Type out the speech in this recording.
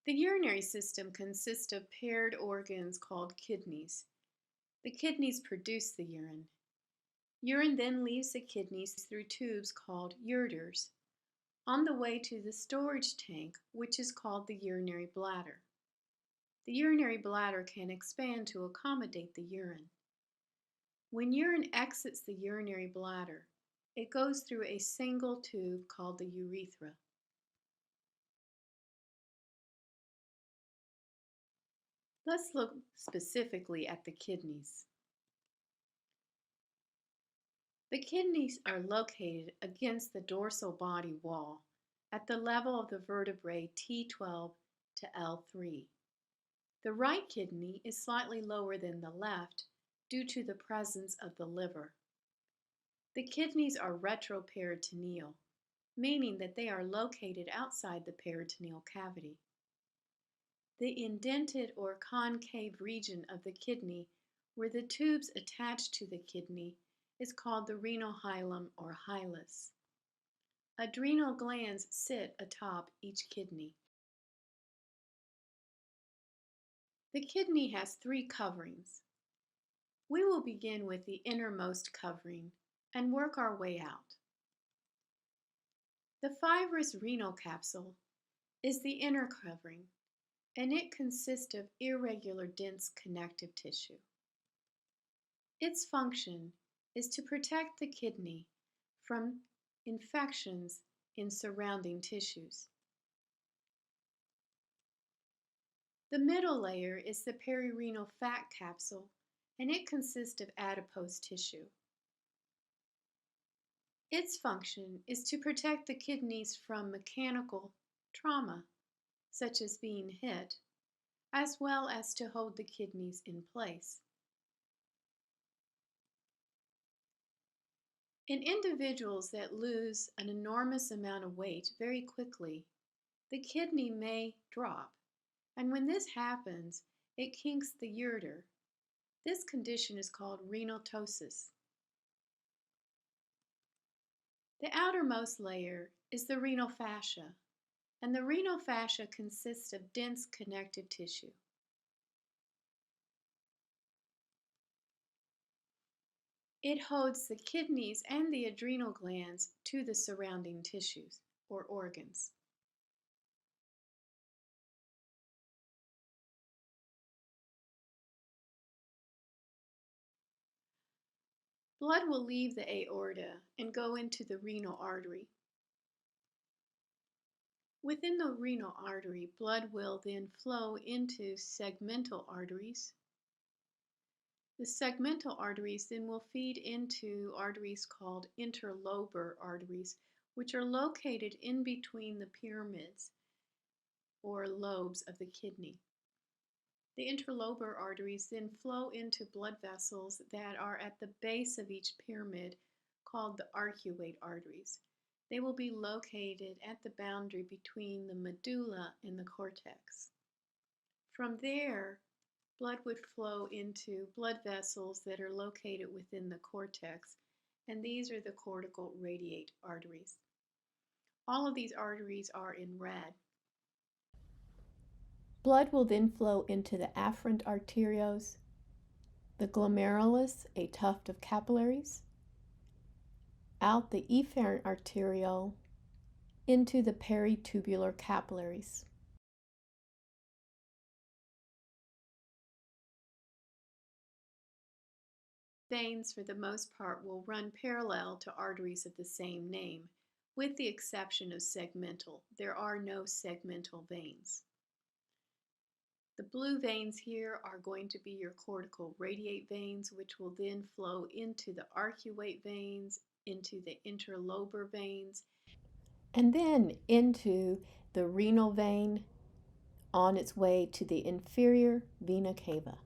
The urinary system consists of paired organs called kidneys. The kidneys produce the urine. Urine then leaves the kidneys through tubes called ureters on the way to the storage tank, which is called the urinary bladder. The urinary bladder can expand to accommodate the urine. When urine exits the urinary bladder, it goes through a single tube called the urethra. Let's look specifically at the kidneys. The kidneys are located against the dorsal body wall at the level of the vertebrae T12 to L3. The right kidney is slightly lower than the left due to the presence of the liver. The kidneys are retroperitoneal, meaning that they are located outside the peritoneal cavity. The indented or concave region of the kidney where the tubes attach to the kidney is called the renal hilum or hilus. Adrenal glands sit atop each kidney. The kidney has three coverings. We will begin with the innermost covering and work our way out. The fibrous renal capsule is the inner covering, and it consists of irregular dense connective tissue. Its function is to protect the kidney from infections in surrounding tissues. The middle layer is the perirenal fat capsule, and it consists of adipose tissue. Its function is to protect the kidneys from mechanical trauma, such as being hit, as well as to hold the kidneys in place. In individuals that lose an enormous amount of weight very quickly, the kidney may drop, and when this happens, it kinks the ureter. This condition is called renal ptosis. The outermost layer is the renal fascia, and the renal fascia consists of dense connective tissue. It holds the kidneys and the adrenal glands to the surrounding tissues or organs. Blood will leave the aorta and go into the renal artery. Within the renal artery, blood will then flow into segmental arteries. The segmental arteries then will feed into arteries called interlobar arteries, which are located in between the pyramids or lobes of the kidney. The interlobar arteries then flow into blood vessels that are at the base of each pyramid called the arcuate arteries. They will be located at the boundary between the medulla and the cortex. From there, blood would flow into blood vessels that are located within the cortex, and these are the cortical radiate arteries. All of these arteries are in red. Blood will then flow into the afferent arterioles, the glomerulus, a tuft of capillaries, out the efferent arteriole, into the peritubular capillaries. Veins, for the most part, will run parallel to arteries of the same name, with the exception of segmental. There are no segmental veins. The blue veins here are going to be your cortical radiate veins, which will then flow into the arcuate veins, into the interlobar veins, and then into the renal vein on its way to the inferior vena cava.